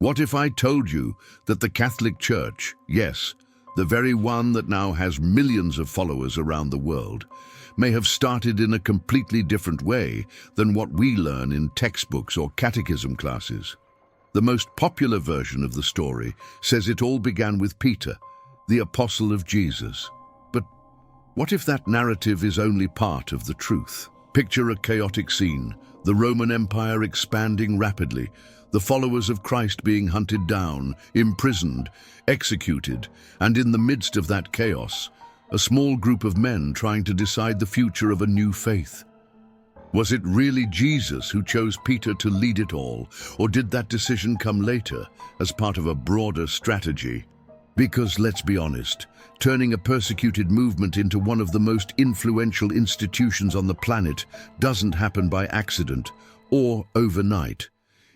What if I told you that the Catholic Church, yes, the very one that now has millions of followers around the world, may have started in a completely different way than what we learn in textbooks or catechism classes? The most popular version of the story says it all began with Peter, the apostle of Jesus. But what if that narrative is only part of the truth? Picture a chaotic scene, the Roman Empire expanding rapidly, the followers of Christ being hunted down, imprisoned, executed, and in the midst of that chaos, a small group of men trying to decide the future of a new faith. Was it really Jesus who chose Peter to lead it all, or did that decision come later as part of a broader strategy? Because, let's be honest, turning a persecuted movement into one of the most influential institutions on the planet doesn't happen by accident or overnight.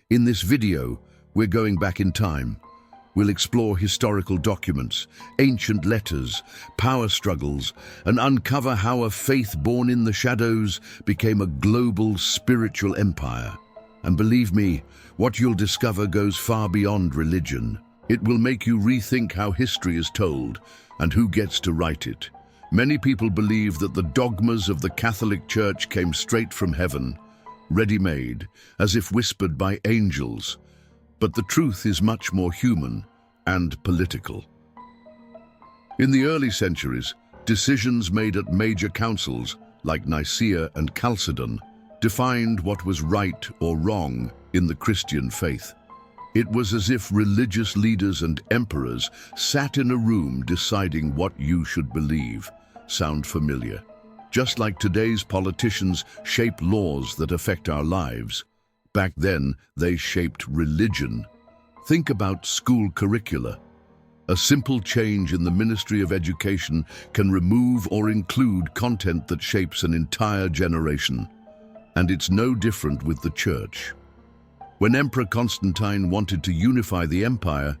In this video, we're going back in time. We'll explore historical documents, ancient letters, power struggles, and uncover how a faith born in the shadows became a global spiritual empire. And believe me, what you'll discover goes far beyond religion. It will make you rethink how history is told and who gets to write it. Many people believe that the dogmas of the Catholic Church came straight from heaven, ready-made, as if whispered by angels. But the truth is much more human and political. In the early centuries, decisions made at major councils, like Nicaea and Chalcedon, defined what was right or wrong in the Christian faith. It was as if religious leaders and emperors sat in a room deciding what you should believe. Sound familiar? Just like today's politicians shape laws that affect our lives, back then they shaped religion. Think about school curricula. A simple change in the Ministry of Education can remove or include content that shapes an entire generation. And it's no different with the Church. When Emperor Constantine wanted to unify the empire,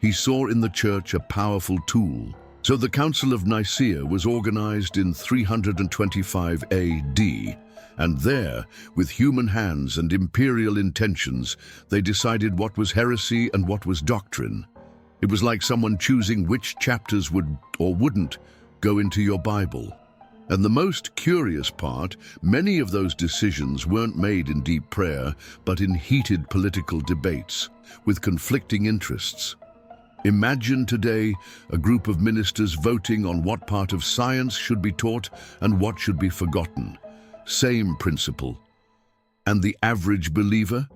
he saw in the Church a powerful tool. So the Council of Nicaea was organized in 325 AD, and there, with human hands and imperial intentions, they decided what was heresy and what was doctrine. It was like someone choosing which chapters would or wouldn't go into your Bible. And the most curious part, many of those decisions weren't made in deep prayer, but in heated political debates, with conflicting interests. Imagine today a group of ministers voting on what part of science should be taught and what should be forgotten. Same principle. And the average believer?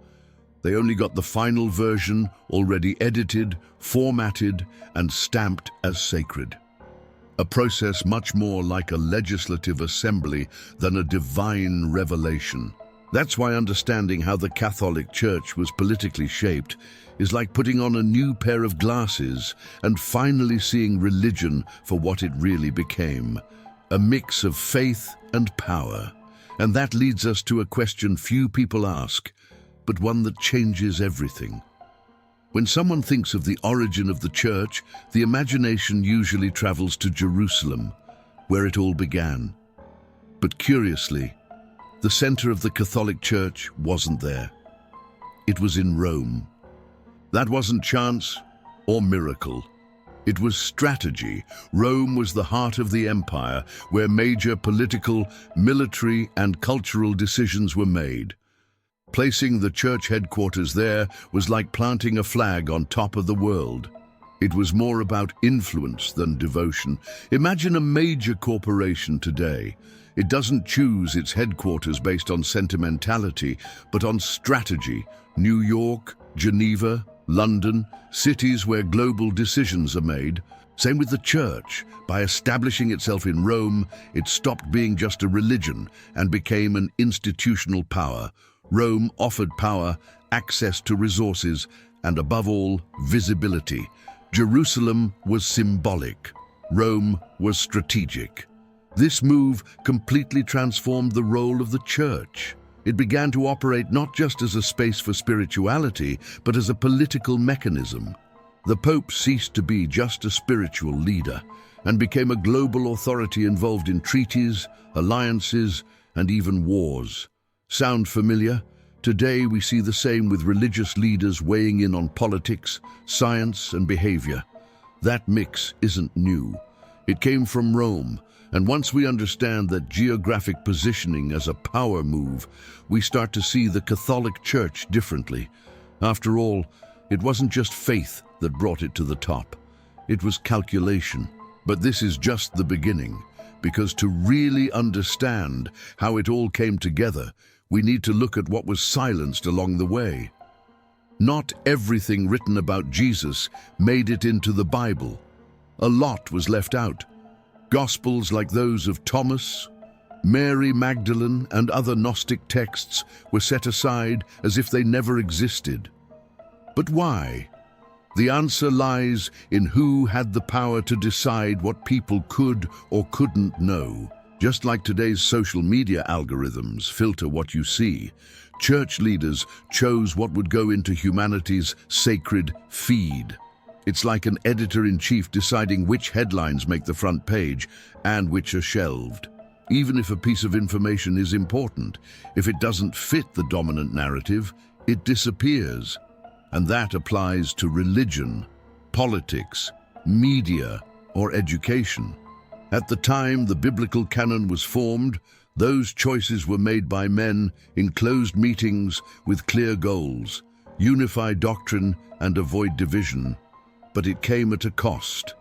They only got the final version, already edited, formatted, and stamped as sacred. A process much more like a legislative assembly than a divine revelation. That's why understanding how the Catholic Church was politically shaped is like putting on a new pair of glasses and finally seeing religion for what it really became, a mix of faith and power. And that leads us to a question few people ask, but one that changes everything. When someone thinks of the origin of the Church, the imagination usually travels to Jerusalem, where it all began. But curiously, the center of the Catholic Church wasn't there. It was in Rome. That wasn't chance or miracle. It was strategy. Rome was the heart of the empire, where major political, military, and cultural decisions were made. Placing the church headquarters there was like planting a flag on top of the world. It was more about influence than devotion. Imagine a major corporation today. It doesn't choose its headquarters based on sentimentality, but on strategy. New York, Geneva, London, cities where global decisions are made. Same with the church. By establishing itself in Rome, it stopped being just a religion and became an institutional power. Rome offered power, access to resources, and above all, visibility. Jerusalem was symbolic. Rome was strategic. This move completely transformed the role of the church. It began to operate not just as a space for spirituality, but as a political mechanism. The Pope ceased to be just a spiritual leader and became a global authority involved in treaties, alliances, and even wars. Sound familiar? Today we see the same with religious leaders weighing in on politics, science, and behavior. That mix isn't new. It came from Rome, and once we understand that geographic positioning as a power move, we start to see the Catholic Church differently. After all, it wasn't just faith that brought it to the top. It was calculation. But this is just the beginning, because to really understand how it all came together, we need to look at what was silenced along the way. Not everything written about Jesus made it into the Bible. A lot was left out. Gospels like those of Thomas, Mary Magdalene, and other Gnostic texts were set aside as if they never existed. But why? The answer lies in who had the power to decide what people could or couldn't know. Just like today's social media algorithms filter what you see, church leaders chose what would go into humanity's sacred feed. It's like an editor-in-chief deciding which headlines make the front page and which are shelved. Even if a piece of information is important, if it doesn't fit the dominant narrative, it disappears. And that applies to religion, politics, media, or education. At the time the biblical canon was formed, those choices were made by men in closed meetings with clear goals, unify doctrine and avoid division. But it came at a cost.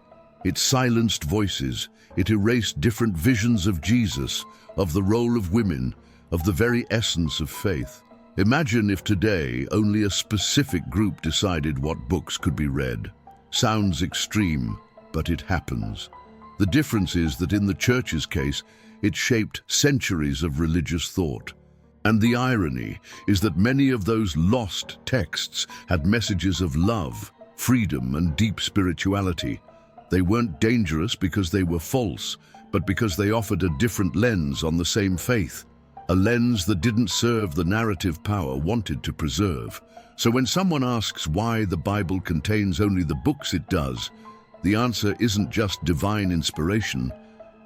It silenced voices, it erased different visions of Jesus, of the role of women, of the very essence of faith. Imagine if today only a specific group decided what books could be read. Sounds extreme, but it happens. The difference is that in the Church's case, it shaped centuries of religious thought. And the irony is that many of those lost texts had messages of love, freedom, and deep spirituality. They weren't dangerous because they were false, but because they offered a different lens on the same faith. A lens that didn't serve the narrative power wanted to preserve. So when someone asks why the Bible contains only the books it does, the answer isn't just divine inspiration,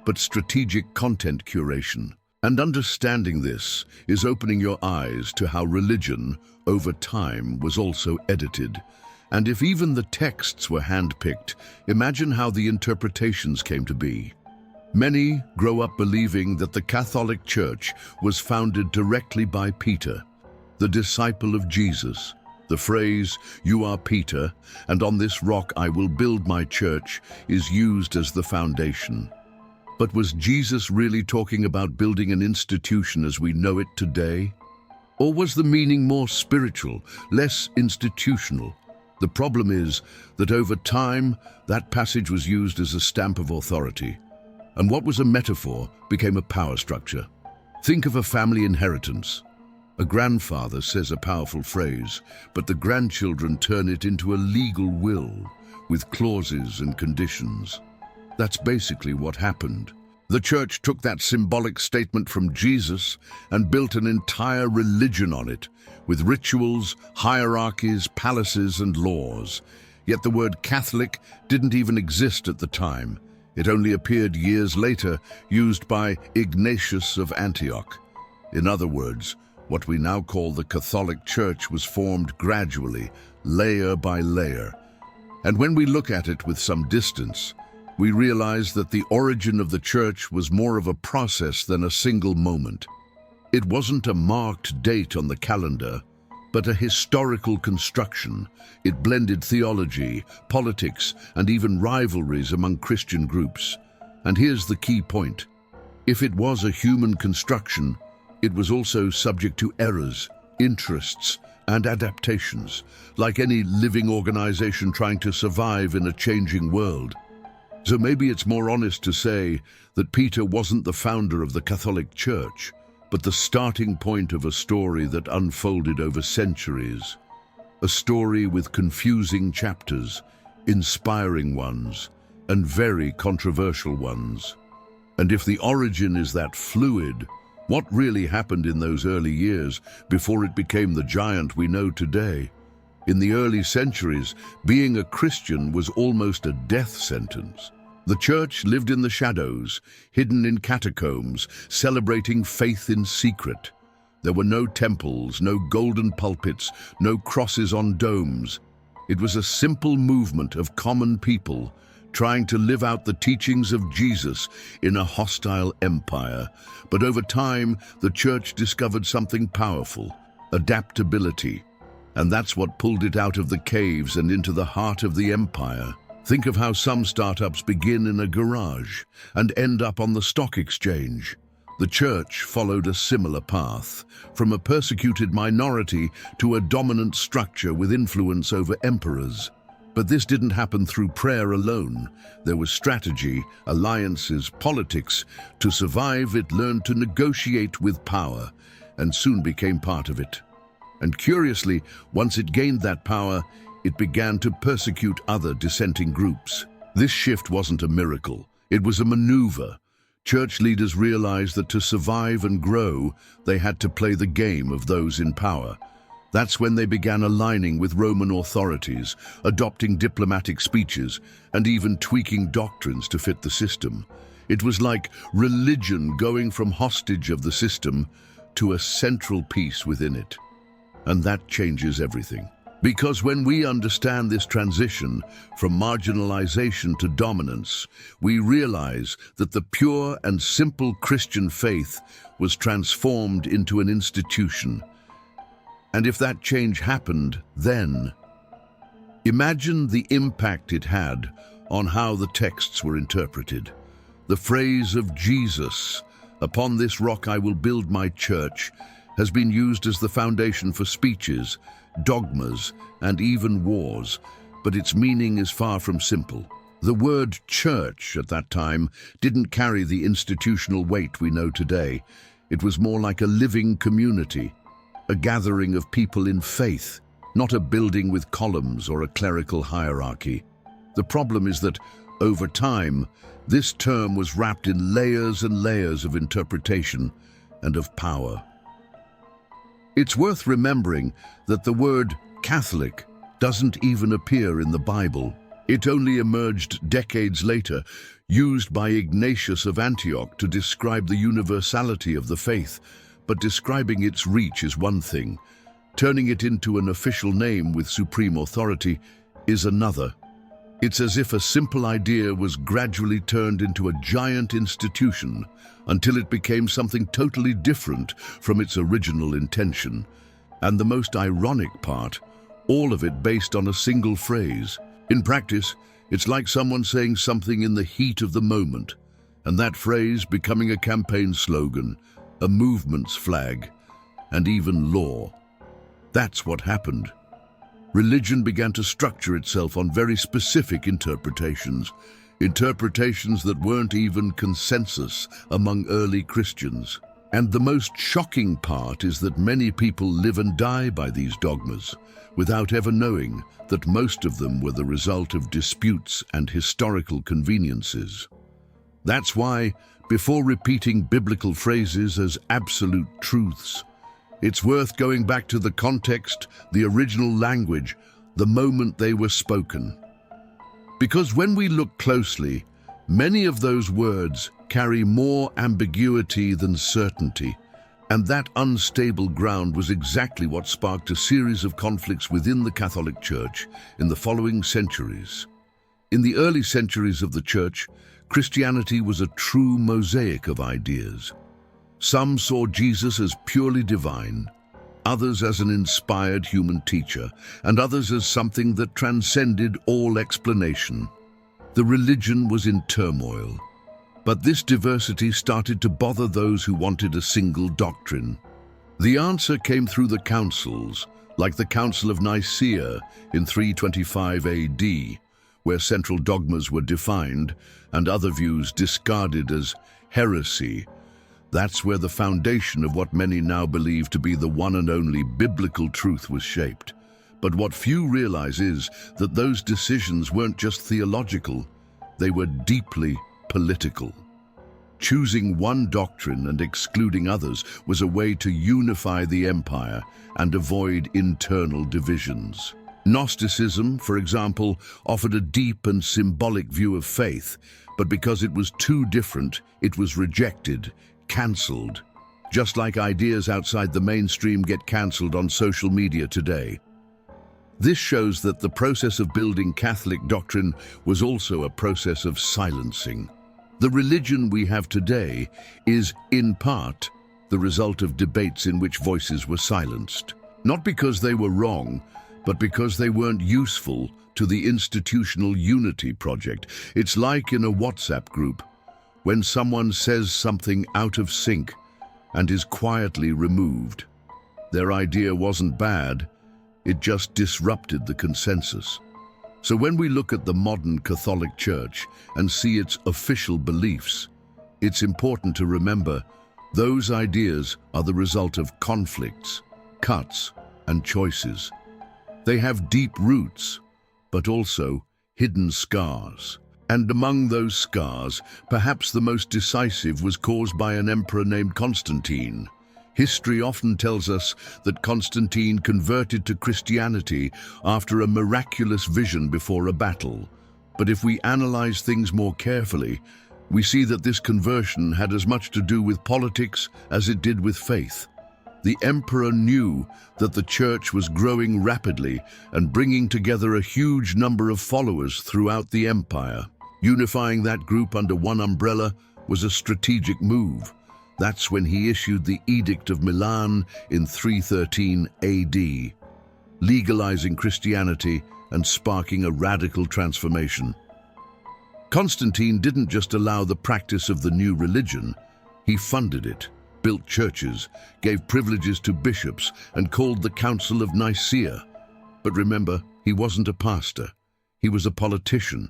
but strategic content curation. And understanding this is opening your eyes to how religion, over time, was also edited. And if even the texts were handpicked, imagine how the interpretations came to be. Many grow up believing that the Catholic Church was founded directly by Peter, the disciple of Jesus. The phrase, "You are Peter, and on this rock I will build my church," is used as the foundation. But was Jesus really talking about building an institution as we know it today? Or was the meaning more spiritual, less institutional? The problem is that over time, that passage was used as a stamp of authority. And what was a metaphor became a power structure. Think of a family inheritance. A grandfather says a powerful phrase, but the grandchildren turn it into a legal will with clauses and conditions. That's basically what happened. The Church took that symbolic statement from Jesus and built an entire religion on it, with rituals, hierarchies, palaces, and laws. Yet the word Catholic didn't even exist at the time. It only appeared years later, used by Ignatius of Antioch. In other words, what we now call the Catholic Church was formed gradually, layer by layer. And when we look at it with some distance, we realize that the origin of the Church was more of a process than a single moment. It wasn't a marked date on the calendar, but a historical construction. It blended theology, politics, and even rivalries among Christian groups. And here's the key point. If it was a human construction, it was also subject to errors, interests, and adaptations, like any living organization trying to survive in a changing world. So maybe it's more honest to say that Peter wasn't the founder of the Catholic Church, but the starting point of a story that unfolded over centuries. A story with confusing chapters, inspiring ones, and very controversial ones. And if the origin is that fluid, what really happened in those early years before it became the giant we know today? In the early centuries, being a Christian was almost a death sentence. The Church lived in the shadows, hidden in catacombs, celebrating faith in secret. There were no temples, no golden pulpits, no crosses on domes. It was a simple movement of common people trying to live out the teachings of Jesus in a hostile empire. But over time, the church discovered something powerful: adaptability. And that's what pulled it out of the caves and into the heart of the empire. Think of how some startups begin in a garage and end up on the stock exchange. The church followed a similar path, from a persecuted minority to a dominant structure with influence over emperors. But this didn't happen through prayer alone. There was strategy, alliances, politics. To survive, it learned to negotiate with power, and soon became part of it. And curiously, once it gained that power, it began to persecute other dissenting groups. This shift wasn't a miracle, it was a maneuver. Church leaders realized that to survive and grow, they had to play the game of those in power. That's when they began aligning with Roman authorities, adopting diplomatic speeches, and even tweaking doctrines to fit the system. It was like religion going from hostage of the system to a central piece within it. And that changes everything. Because when we understand this transition from marginalization to dominance, we realize that the pure and simple Christian faith was transformed into an institution. And if that change happened then, imagine the impact it had on how the texts were interpreted. The phrase of Jesus, "Upon this rock I will build my church," has been used as the foundation for speeches, dogmas, and even wars, but its meaning is far from simple. The word church at that time didn't carry the institutional weight we know today. It was more like a living community, a gathering of people in faith, not a building with columns or a clerical hierarchy. The problem is that, over time, this term was wrapped in layers and layers of interpretation and of power. It's worth remembering that the word Catholic doesn't even appear in the Bible. It only emerged decades later, used by Ignatius of Antioch to describe the universality of the faith. But describing its reach is one thing. Turning it into an official name with supreme authority is another. It's as if a simple idea was gradually turned into a giant institution until it became something totally different from its original intention. And the most ironic part, all of it based on a single phrase. In practice, it's like someone saying something in the heat of the moment, and that phrase becoming a campaign slogan, a movement's flag, and even law. That's what happened. Religion began to structure itself on very specific interpretations that weren't even consensus among early Christians. And the most shocking part is that many people live and die by these dogmas, without ever knowing that most of them were the result of disputes and historical conveniences. That's why, before repeating biblical phrases as absolute truths, it's worth going back to the context, the original language, the moment they were spoken. Because when we look closely, many of those words carry more ambiguity than certainty, and that unstable ground was exactly what sparked a series of conflicts within the Catholic Church in the following centuries. In the early centuries of the Church, Christianity was a true mosaic of ideas. Some saw Jesus as purely divine, others as an inspired human teacher, and others as something that transcended all explanation. The religion was in turmoil, but this diversity started to bother those who wanted a single doctrine. The answer came through the councils, like the Council of Nicaea in 325 AD, where central dogmas were defined and other views discarded as heresy. That's where the foundation of what many now believe to be the one and only biblical truth was shaped. But what few realize is that those decisions weren't just theological, they were deeply political. Choosing one doctrine and excluding others was a way to unify the empire and avoid internal divisions. Gnosticism, for example, offered a deep and symbolic view of faith, but because it was too different, it was rejected, cancelled, just like ideas outside the mainstream get cancelled on social media today. This shows that the process of building Catholic doctrine was also a process of silencing. The religion we have today is, in part, the result of debates in which voices were silenced. Not because they were wrong, but because they weren't useful to the institutional unity project. It's like in a WhatsApp group, when someone says something out of sync and is quietly removed. Their idea wasn't bad, it just disrupted the consensus. So when we look at the modern Catholic Church and see its official beliefs, it's important to remember those ideas are the result of conflicts, cuts, and choices. They have deep roots, but also hidden scars. And among those scars, perhaps the most decisive was caused by an emperor named Constantine. History often tells us that Constantine converted to Christianity after a miraculous vision before a battle. But if we analyze things more carefully, we see that this conversion had as much to do with politics as it did with faith. The emperor knew that the church was growing rapidly and bringing together a huge number of followers throughout the empire. Unifying that group under one umbrella was a strategic move. That's when he issued the Edict of Milan in 313 AD, legalizing Christianity and sparking a radical transformation. Constantine didn't just allow the practice of the new religion, he funded it, built churches, gave privileges to bishops, and called the Council of Nicaea. But remember, he wasn't a pastor. He was a politician.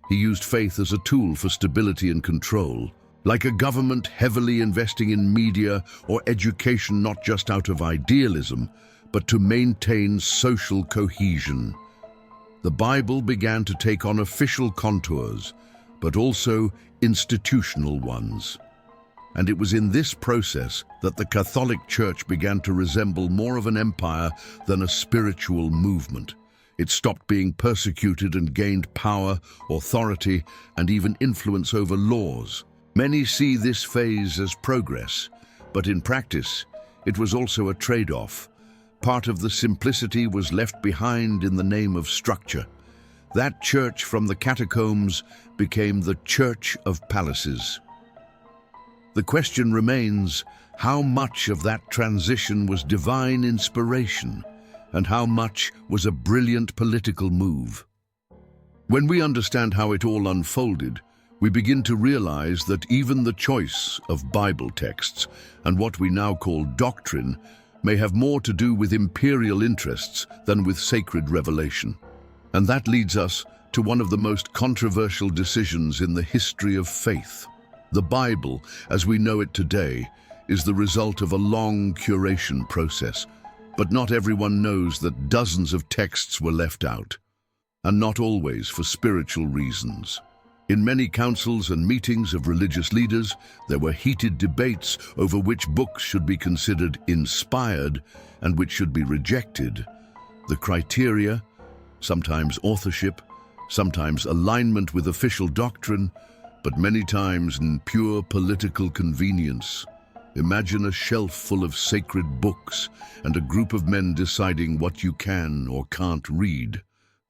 He used faith as a tool for stability and control. Like a government heavily investing in media or education not just out of idealism, but to maintain social cohesion. The Bible began to take on official contours, but also institutional ones. And it was in this process that the Catholic Church began to resemble more of an empire than a spiritual movement. It stopped being persecuted and gained power, authority, and even influence over laws. Many see this phase as progress, but in practice, it was also a trade-off. Part of the simplicity was left behind in the name of structure. That church from the catacombs became the Church of Palaces. The question remains, how much of that transition was divine inspiration, and how much was a brilliant political move? When we understand how it all unfolded, we begin to realize that even the choice of Bible texts and what we now call doctrine may have more to do with imperial interests than with sacred revelation. And that leads us to one of the most controversial decisions in the history of faith. The Bible, as we know it today, is the result of a long curation process, but not everyone knows that dozens of texts were left out, and not always for spiritual reasons. In many councils and meetings of religious leaders, there were heated debates over which books should be considered inspired and which should be rejected. The criteria, sometimes authorship, sometimes alignment with official doctrine, but many times in pure political convenience. Imagine a shelf full of sacred books and a group of men deciding what you can or can't read.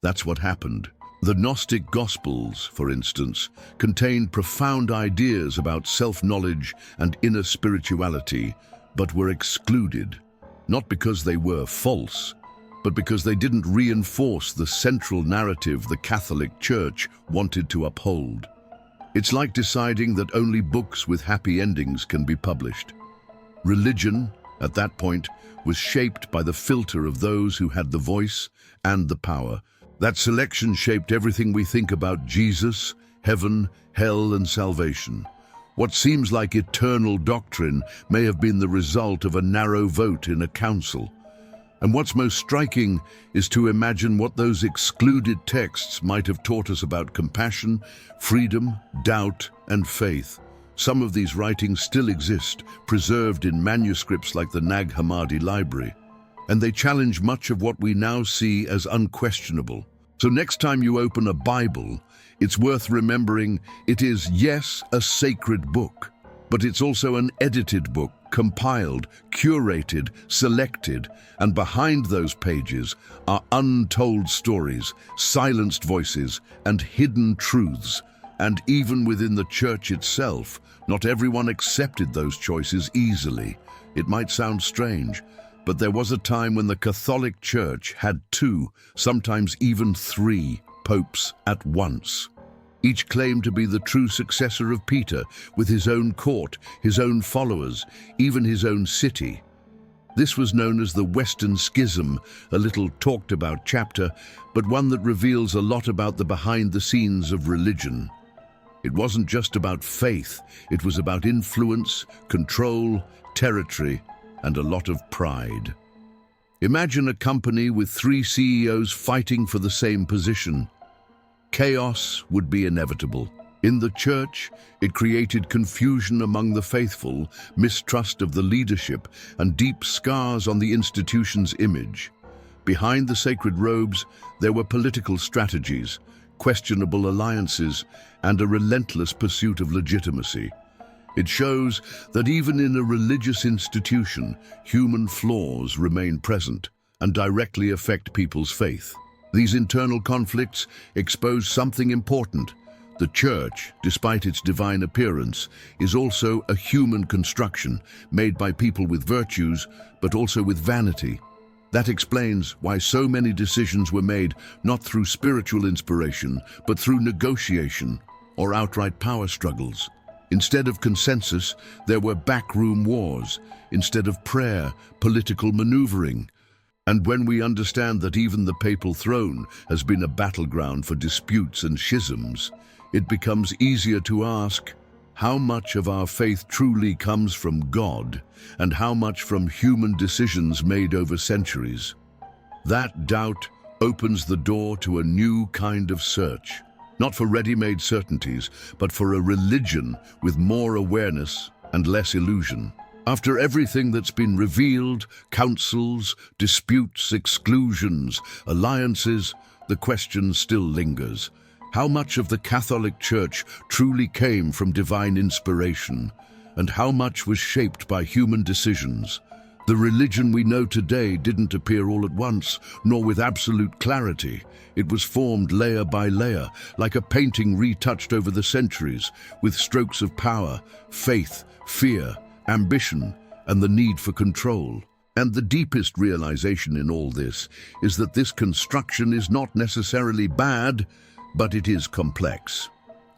That's what happened. The Gnostic Gospels, for instance, contained profound ideas about self-knowledge and inner spirituality, but were excluded, not because they were false, but because they didn't reinforce the central narrative the Catholic Church wanted to uphold. It's like deciding that only books with happy endings can be published. Religion, at that point, was shaped by the filter of those who had the voice and the power. That selection shaped everything we think about Jesus, heaven, hell, and salvation. What seems like eternal doctrine may have been the result of a narrow vote in a council. And what's most striking is to imagine what those excluded texts might have taught us about compassion, freedom, doubt, and faith. Some of these writings still exist, preserved in manuscripts like the Nag Hammadi Library, and they challenge much of what we now see as unquestionable. So next time you open a Bible, it's worth remembering it is, yes, a sacred book, but it's also an edited book, compiled, curated, selected, and behind those pages are untold stories, silenced voices, and hidden truths. And even within the church itself, not everyone accepted those choices easily. It might sound strange, but there was a time when the Catholic Church had 2, sometimes even 3, popes at once. Each claimed to be the true successor of Peter, with his own court, his own followers, even his own city. This was known as the Western Schism, a little talked about chapter, but one that reveals a lot about the behind the scenes of religion. It wasn't just about faith, it was about influence, control, territory, and a lot of pride. Imagine a company with 3 CEOs fighting for the same position. Chaos would be inevitable. In the church, it created confusion among the faithful, mistrust of the leadership, and deep scars on the institution's image. Behind the sacred robes, there were political strategies, questionable alliances, and a relentless pursuit of legitimacy. It shows that even in a religious institution, human flaws remain present and directly affect people's faith. These internal conflicts expose something important. The church, despite its divine appearance, is also a human construction made by people with virtues, but also with vanity. That explains why so many decisions were made not through spiritual inspiration, but through negotiation or outright power struggles. Instead of consensus, there were backroom wars. Instead of prayer, political maneuvering. And when we understand that even the papal throne has been a battleground for disputes and schisms, it becomes easier to ask, how much of our faith truly comes from God, and how much from human decisions made over centuries? That doubt opens the door to a new kind of search. Not for ready-made certainties, but for a religion with more awareness and less illusion. After everything that's been revealed, councils, disputes, exclusions, alliances, the question still lingers. How much of the Catholic Church truly came from divine inspiration, and how much was shaped by human decisions? The religion we know today didn't appear all at once, nor with absolute clarity. It was formed layer by layer, like a painting retouched over the centuries, with strokes of power, faith, fear, ambition, and the need for control. And the deepest realization in all this is that this construction is not necessarily bad, but it is complex.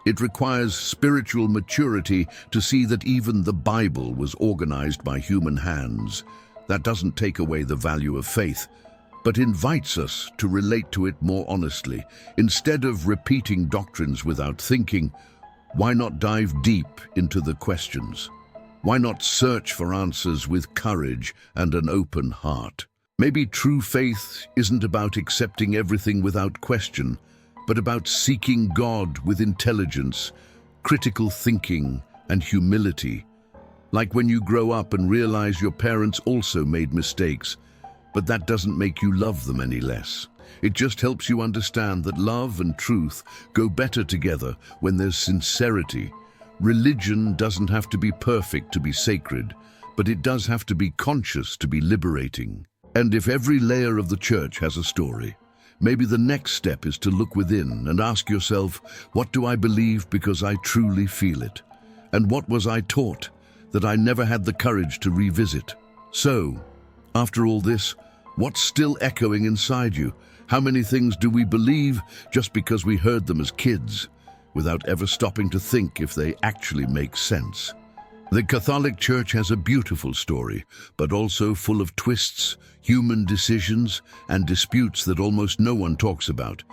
It requires spiritual maturity to see that even the Bible was organized by human hands. That doesn't take away the value of faith, but invites us to relate to it more honestly. Instead of repeating doctrines without thinking, why not dive deep into the questions? Why not search for answers with courage and an open heart? Maybe true faith isn't about accepting everything without question, but about seeking God with intelligence, critical thinking, and humility. Like when you grow up and realize your parents also made mistakes, but that doesn't make you love them any less. It just helps you understand that love and truth go better together when there's sincerity. Religion doesn't have to be perfect to be sacred, but it does have to be conscious to be liberating. And if every layer of the church has a story, maybe the next step is to look within and ask yourself, what do I believe because I truly feel it? And what was I taught that I never had the courage to revisit? So, after all this, what's still echoing inside you? How many things do we believe just because we heard them as kids, without ever stopping to think if they actually make sense? The Catholic Church has a beautiful story, but also full of twists, human decisions, and disputes that almost no one talks about.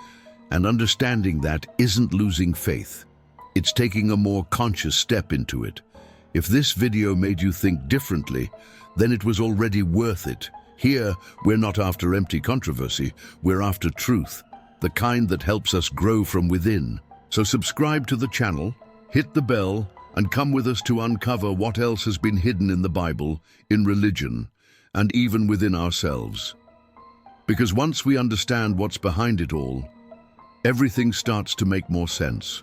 And understanding that isn't losing faith. It's taking a more conscious step into it. If this video made you think differently, then it was already worth it. Here, we're not after empty controversy, we're after truth, the kind that helps us grow from within. So subscribe to the channel, hit the bell, and come with us to uncover what else has been hidden in the Bible, in religion, and even within ourselves. Because once we understand what's behind it all, everything starts to make more sense.